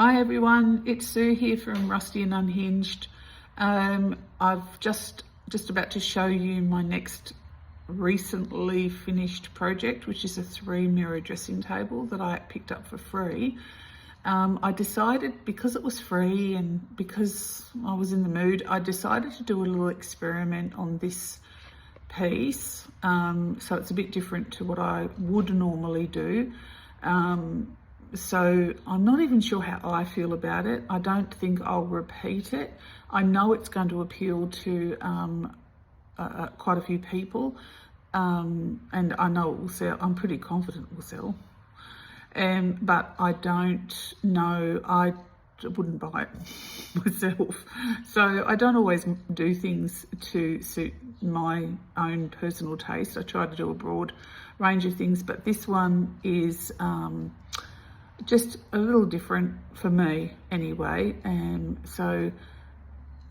Hi everyone, it's Sue here from Rusty and Unhinged. I've just about to show you my next recently finished project, which is a 3 mirror dressing table that I picked up for free. I decided, because it was free and because I was in the mood, I decided to do a little experiment on this piece. So it's a bit different to what I would normally do. So I'm not even sure how I feel about it. I don't think I'll repeat it. I know it's going to appeal to quite a few people, and I know it will sell. I'm pretty confident it will sell. But I don't know. I wouldn't buy it myself. So I don't always do things to suit my own personal taste. I try to do a broad range of things, but this one is just a little different for me anyway. And so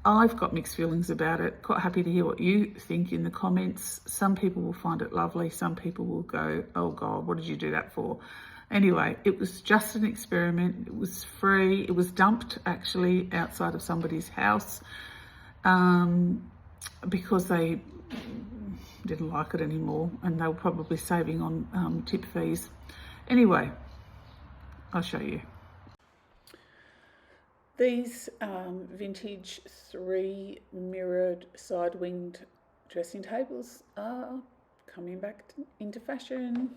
I've got mixed feelings about it. Quite happy to hear what you think in the comments. Some people will find it lovely. Some people will go, oh God, what did you do that for? Anyway, it was just an experiment. It was free. It was dumped actually outside of somebody's house because they didn't like it anymore, and they were probably saving on tip fees. Anyway, I'll show you. These vintage 3 mirrored side-winged dressing tables are coming back into fashion,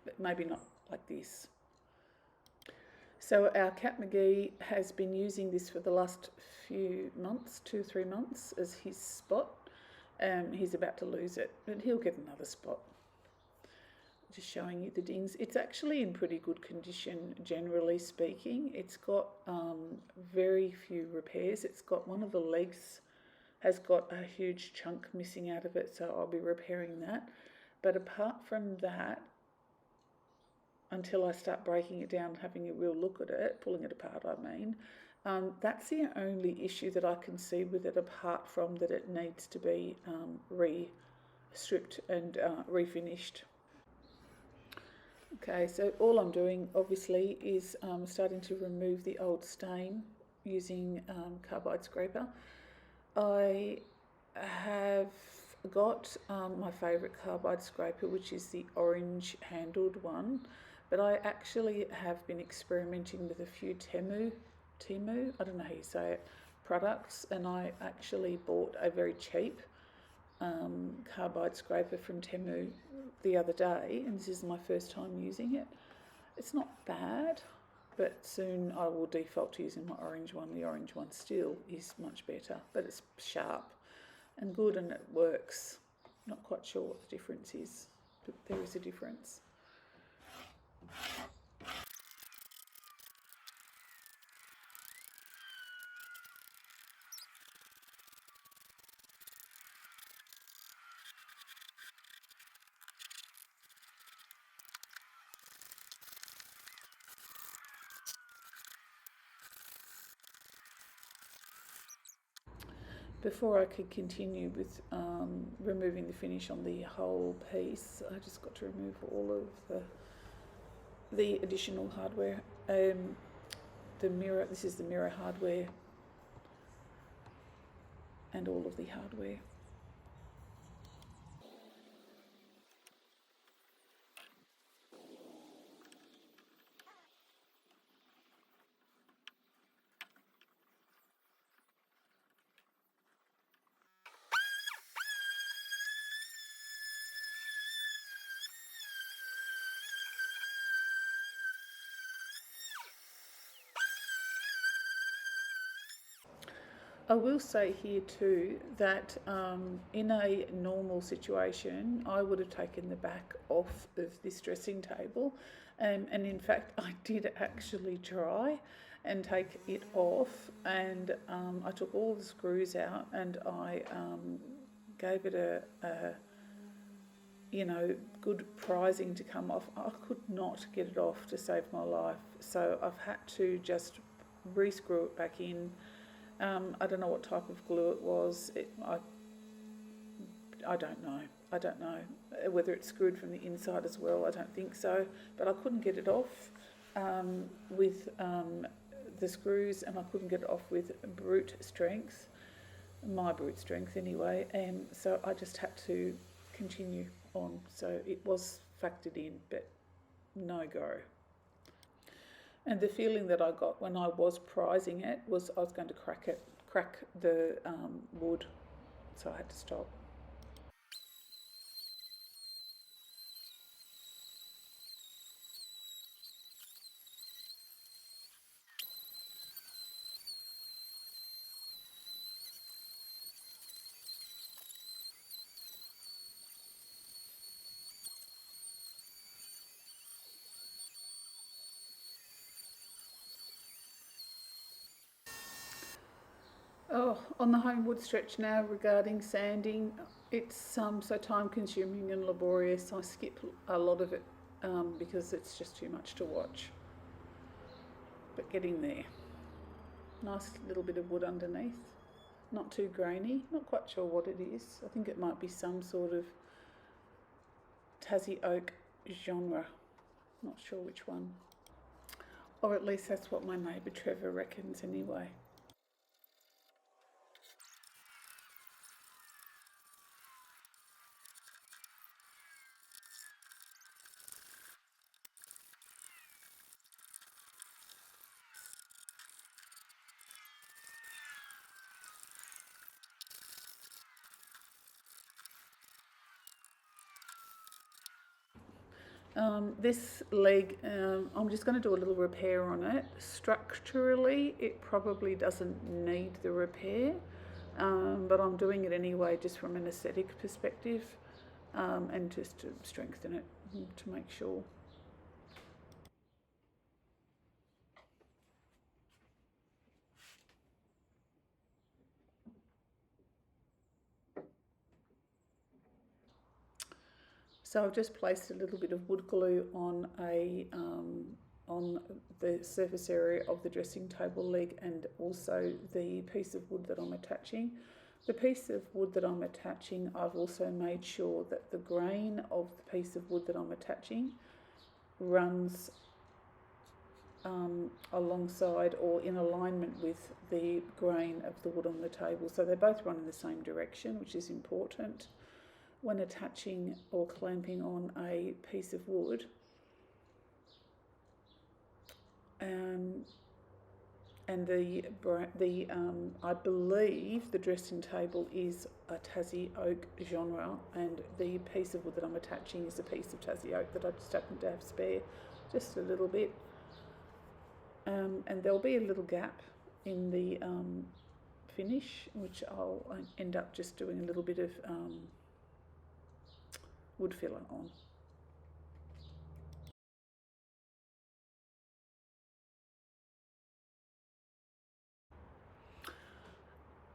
but maybe not like this. So our Cat McGee has been using this for the last few months, 2-3 months, as his spot. He's about to lose it, but he'll get another spot. Just showing you the dings. It's actually in pretty good condition, generally speaking. It's got very few repairs. It's got one of the legs has got a huge chunk missing out of it, so I'll be repairing that. But apart from that, until I start breaking it down, having a real look at it, pulling it apart, I mean, that's the only issue that I can see with it, apart from that it needs to be re-stripped and refinished. Okay, so all I'm doing obviously is starting to remove the old stain using carbide scraper. I have got my favourite carbide scraper, which is the orange handled one, but I actually have been experimenting with a few Temu, I don't know how you say it, products, and I actually bought a very cheap carbide scraper from Temu the other day, and this is my first time using it. It's not bad, but soon I will default to using my orange one. The orange one still is much better, but it's sharp and good and it works. Not quite sure what the difference is, but there is a difference. Before I could continue with removing the finish on the whole piece, I just got to remove all of the additional hardware. The mirror, this is the mirror hardware, and all of the hardware. I will say here too that in a normal situation, I would have taken the back off of this dressing table, and in fact I did actually try and take it off, and I took all the screws out, and I gave it a good prizing to come off. I could not get it off to save my life, so I've had to just re-screw it back in. I don't know what type of glue it was. I don't know. I don't know whether it's screwed from the inside as well. I don't think so, but I couldn't get it off. with the screws, and I couldn't get it off with brute strength, my brute strength anyway, and so I just had to continue on. So it was factored in, but no go. And the feeling that I got when I was prizing it was I was going to crack the wood, so I had to stop. Oh, on the home wood stretch now regarding sanding, it's so time consuming and laborious. I skip a lot of it because it's just too much to watch. But getting there. Nice little bit of wood underneath. Not too grainy, not quite sure what it is. I think it might be some sort of Tassie oak genre. Not sure which one. Or at least that's what my neighbour Trevor reckons anyway. This leg, I'm just going to do a little repair on it. Structurally, it probably doesn't need the repair, but I'm doing it anyway just from an aesthetic perspective and just to strengthen it to make sure. So I've just placed a little bit of wood glue on on the surface area of the dressing table leg and also the piece of wood that I'm attaching. The piece of wood that I'm attaching, I've also made sure that the grain of the piece of wood that I'm attaching runs alongside or in alignment with the grain of the wood on the table. So they both run in the same direction, which is important when attaching or clamping on a piece of wood. And I believe the dressing table is a Tassie oak genre, and the piece of wood that I'm attaching is a piece of Tassie oak that I just happen to have spare, just a little bit. And there'll be a little gap in the finish, which I'll end up just doing a little bit of wood filler on.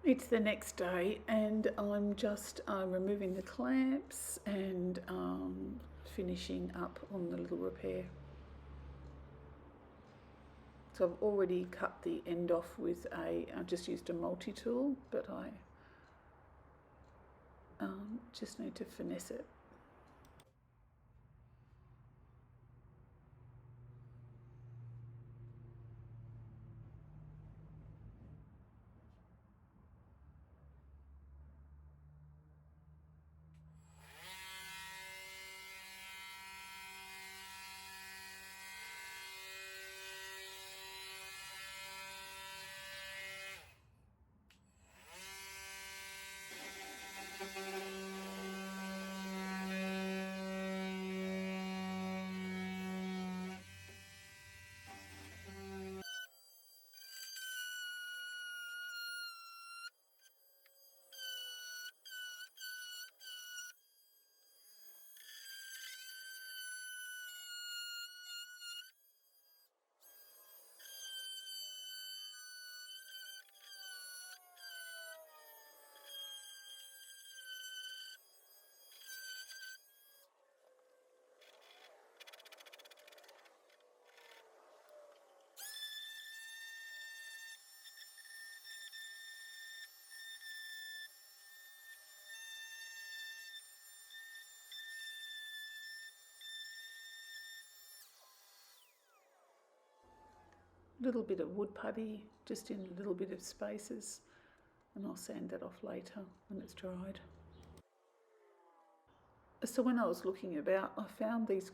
It's the next day and I'm just removing the clamps and finishing up on the little repair. So I've already cut the end off with I just used a multi-tool, but I just need to finesse it. little bit of wood putty just in a little bit of spaces, and I'll sand that off later when it's dried. So when I was looking about, I found these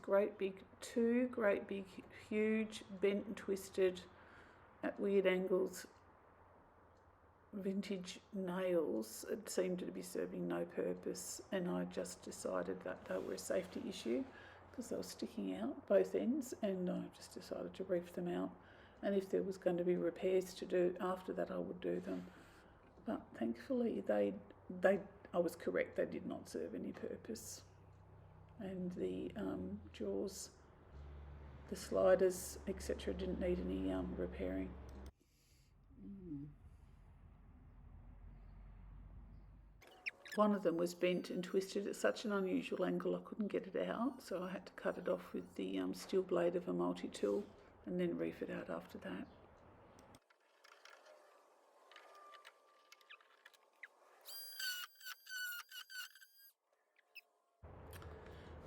two great big, huge, bent and twisted at weird angles vintage nails. It seemed to be serving no purpose, and I just decided that they were a safety issue because they were sticking out both ends, and I just decided to reef them out, and if there was going to be repairs to do after that, I would do them. But thankfully I was correct, they did not serve any purpose. And the jaws, the sliders, etc. didn't need any repairing. One of them was bent and twisted at such an unusual angle I couldn't get it out, so I had to cut it off with the steel blade of a multi-tool and then reef it out after that.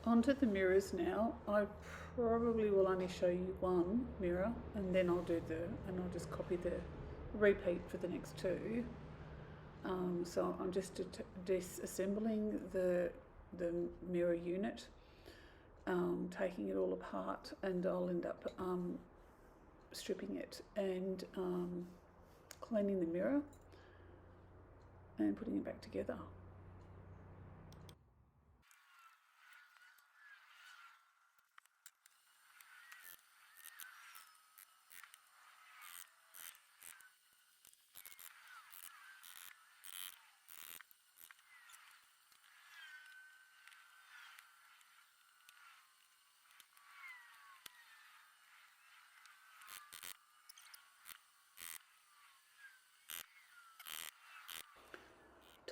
Onto the mirrors now. I probably will only show you one mirror, and then I'll just copy the repeat for the next two. So I'm just disassembling the mirror unit, taking it all apart, and I'll end up stripping it and cleaning the mirror and putting it back together.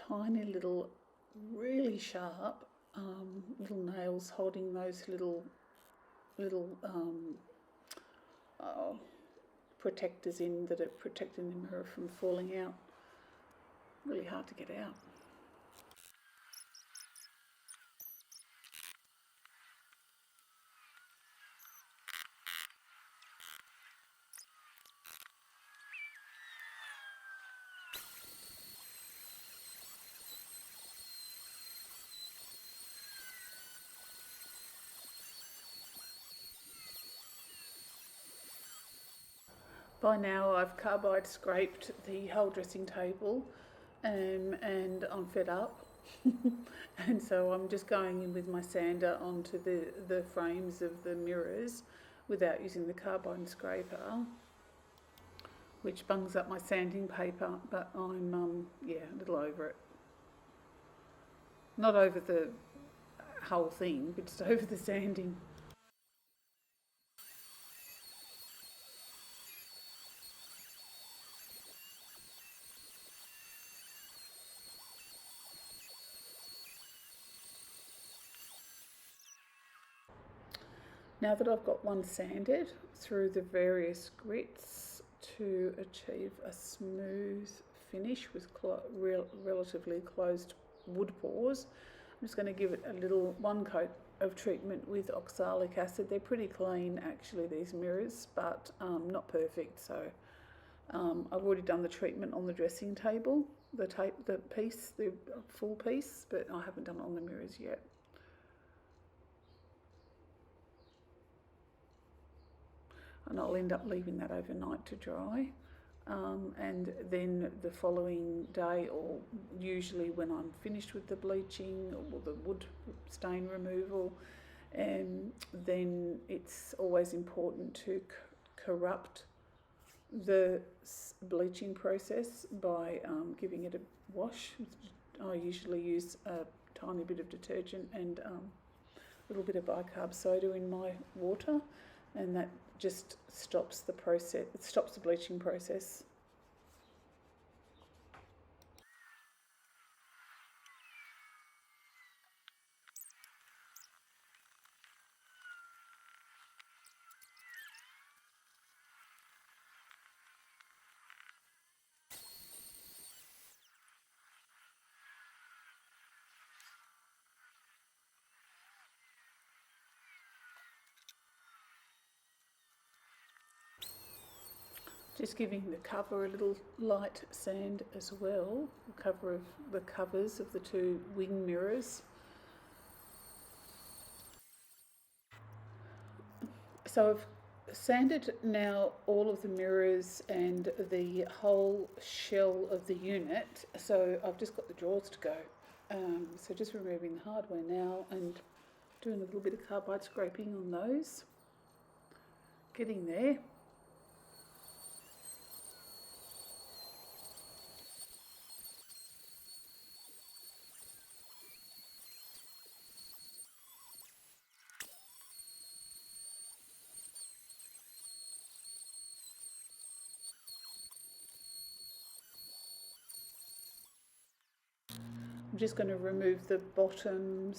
Tiny little, really sharp little nails holding those little protectors in that are protecting the mirror from falling out. Really hard to get out. By now I've carbide scraped the whole dressing table, and I'm fed up. And so I'm just going in with my sander onto the frames of the mirrors without using the carbide scraper, which bungs up my sanding paper, but I'm a little over it. Not over the whole thing, but just over the sanding. Now that I've got one sanded through the various grits to achieve a smooth finish with relatively closed wood pores, I'm just going to give it a little one coat of treatment with oxalic acid. They're pretty clean actually, these mirrors, but not perfect. So I've already done the treatment on the dressing table, the full piece, but I haven't done it on the mirrors yet. And I'll end up leaving that overnight to dry, and then the following day, or usually when I'm finished with the bleaching or the wood stain removal, then it's always important to corrupt the bleaching process by giving it a wash. I usually use a tiny bit of detergent and a little bit of bicarb soda in my water, and that just stops the process. It stops the bleaching process. Just giving the cover a little light sand as well, the covers of the two wing mirrors. So I've sanded now all of the mirrors and the whole shell of the unit, so I've just got the drawers to go. So just removing the hardware now and doing a little bit of carbide scraping on those. Getting there. I'm just going to remove the bottom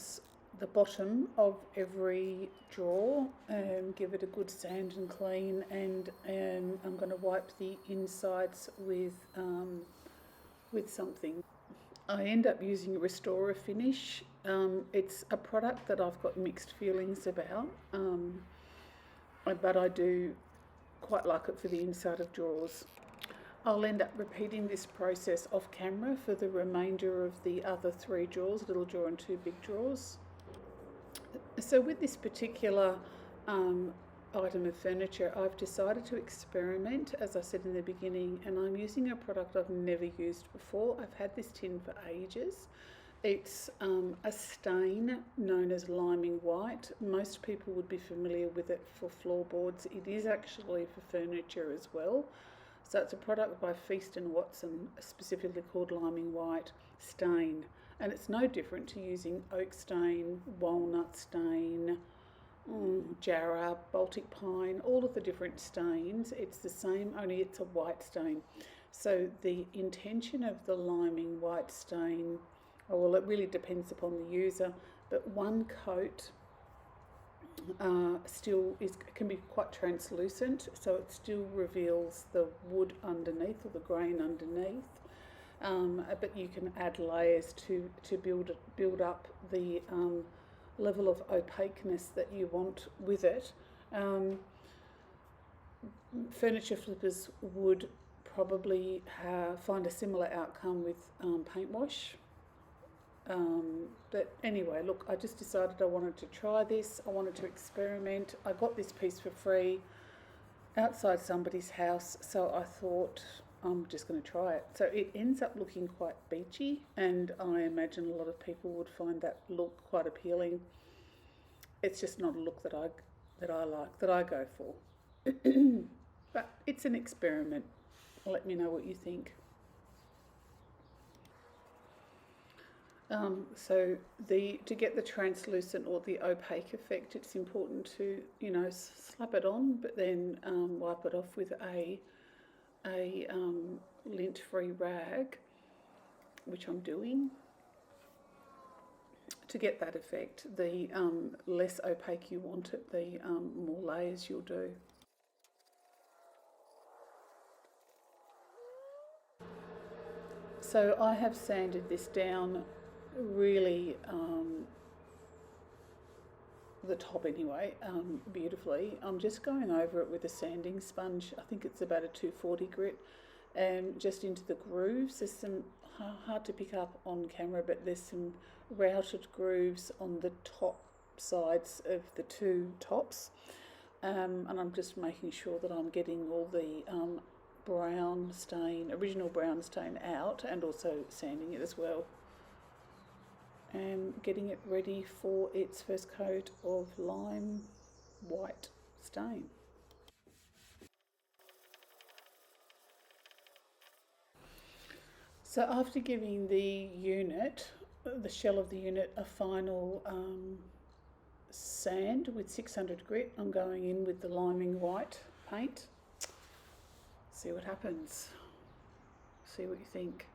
of every drawer and give it a good sand and clean, and I'm going to wipe the insides with something. I end up using a Restorer finish. It's a product that I've got mixed feelings about, but I do quite like it for the inside of drawers. I'll end up repeating this process off camera for the remainder of the other 3 drawers, little drawer and 2 big drawers. So with this particular item of furniture, I've decided to experiment, as I said in the beginning, and I'm using a product I've never used before. I've had this tin for ages. It's a stain known as liming white. Most people would be familiar with it for floorboards. It is actually for furniture as well. So it's a product by Feast and Watson, specifically called Liming White Stain. And it's no different to using oak stain, walnut stain, jarrah, Baltic pine, all of the different stains. It's the same, only it's a white stain. So the intention of the liming white stain, well, it really depends upon the user, but one coat can be quite translucent, so it still reveals the wood underneath or the grain underneath, but you can add layers to build up the level of opaqueness that you want with it. Furniture flippers would probably find a similar outcome with paint wash. But anyway, look, I just decided I wanted to try this. I wanted to experiment. I got this piece for free outside somebody's house, so I thought I'm just going to try it. So it ends up looking quite beachy, and I imagine a lot of people would find that look quite appealing. It's just not a look that I like, that I go for. But it's an experiment. Let me know what you think. So to get the translucent or the opaque effect, it's important to slap it on, but then wipe it off with a lint-free rag, which I'm doing. To get that effect, the less opaque you want it, the more layers you'll do. So I have sanded this down really, the top anyway, beautifully. I'm just going over it with a sanding sponge. I think it's about a 240 grit, and just into the grooves. There's some, hard to pick up on camera, but there's some routed grooves on the top sides of the 2 tops, and I'm just making sure that I'm getting all the original brown stain out, and also sanding it as well, and getting it ready for its first coat of lime white stain. So after giving the shell of the unit, a final sand with 600 grit, I'm going in with the liming white paint. See what happens. See what you think.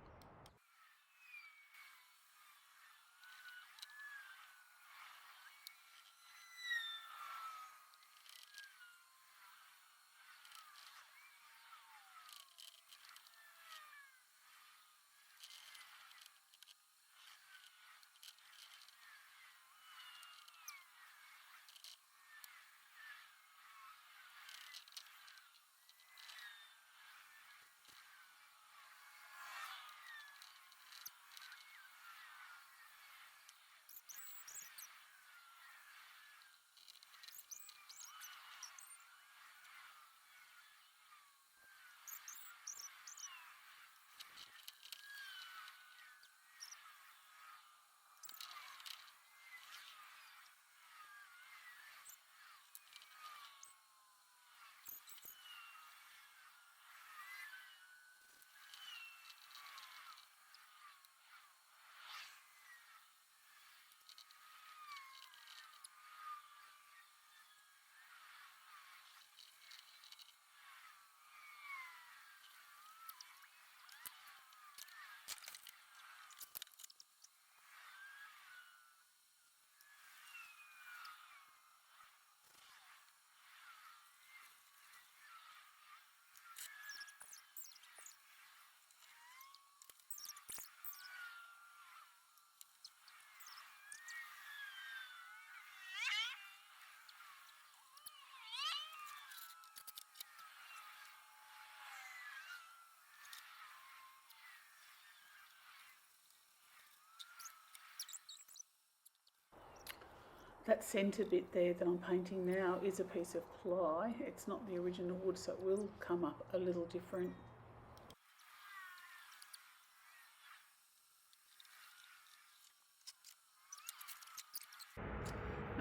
that centre bit there that I'm painting now is a piece of ply. It's not the original wood, so it will come up a little different.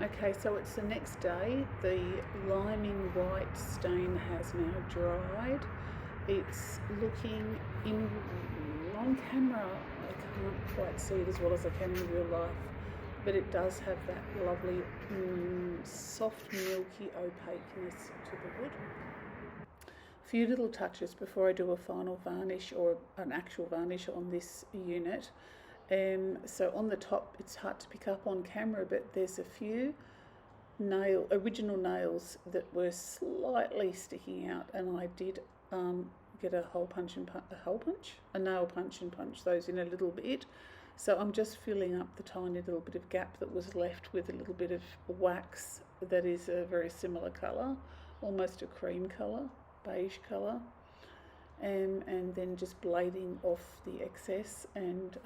Okay, so it's the next day. The liming white stain has now dried. It's looking on camera, I can't quite see it as well as I can in real life, but it does have that lovely soft milky opaqueness to the wood. A few little touches before I do a final varnish or an actual varnish on this unit. So on the top, it's hard to pick up on camera, but there's a few original nails that were slightly sticking out, and I did get a nail punch and punch those in a little bit. So I'm just filling up the tiny little bit of gap that was left with a little bit of wax that is a very similar colour, almost a cream colour, beige colour. And then just blading off the excess and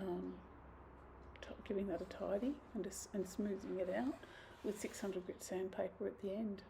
giving that a tidy and smoothing it out with 600 grit sandpaper at the end.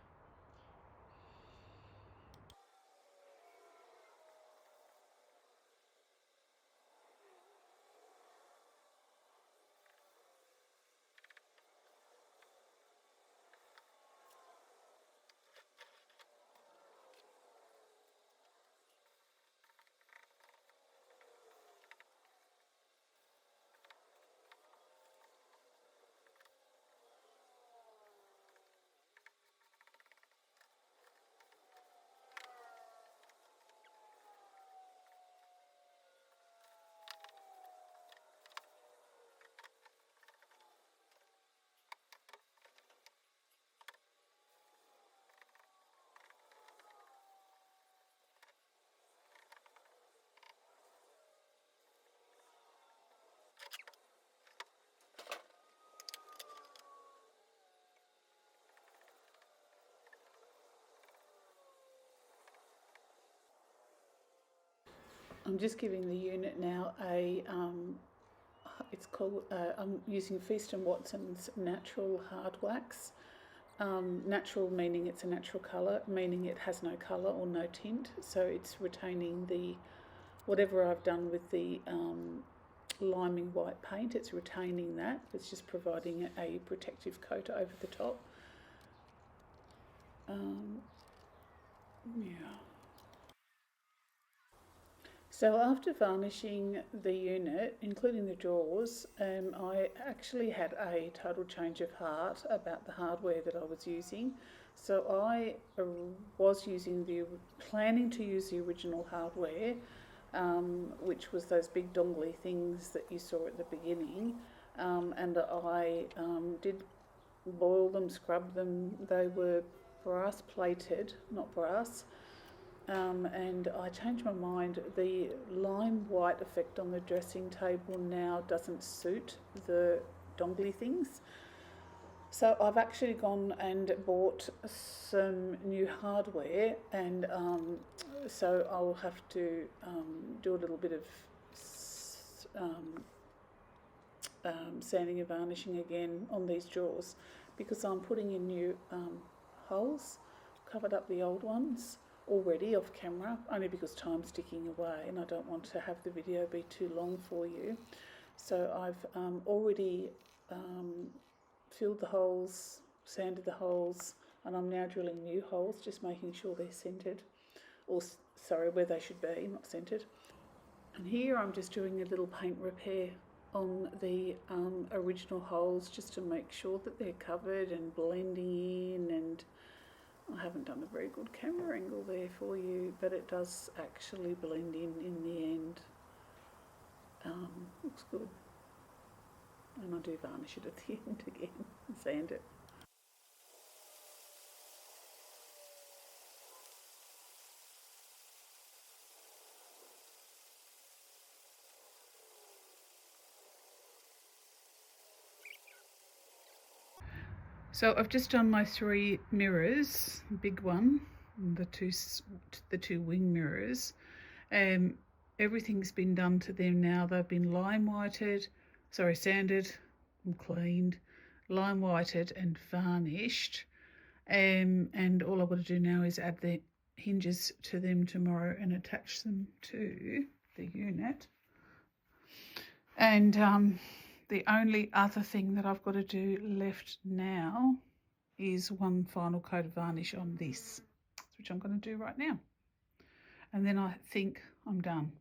I'm just giving the unit now a, it's called, I'm using Feast & Watson's natural hard wax. Natural meaning it's a natural colour, meaning it has no colour or no tint, so it's retaining the, whatever I've done with the liming white paint, it's retaining that, it's just providing a protective coat over the top. Yeah. So after varnishing the unit, including the drawers, I actually had a total change of heart about the hardware that I was using. So I was planning to use the original hardware, which was those big dongly things that you saw at the beginning, and I did boil them, scrub them. They were brass plated, not brass. And I changed my mind. The lime white effect on the dressing table now doesn't suit the dongly things. So I've actually gone and bought some new hardware, and so I'll have to do a little bit of sanding and varnishing again on these drawers, because I'm putting in new holes, covered up the old ones already off camera, only because time's ticking away and I don't want to have the video be too long for you. So I've already filled the holes, sanded the holes, and I'm now drilling new holes, just making sure they're centred, or sorry, where they should be, not centred. And here I'm just doing a little paint repair on the original holes, just to make sure that they're covered and blending in, and I haven't done a very good camera angle there for you, but it does actually blend in the end. Looks good. And I do varnish it at the end again and sand it. So I've just done my 3 mirrors, big one, the two wing mirrors. Everything's been done to them now. They've been sanded and cleaned, lime whited and varnished. And all I've got to do now is add the hinges to them tomorrow and attach them to the unit. And the only other thing that I've got to do left now is one final coat of varnish on this, which I'm going to do right now. And then I think I'm done.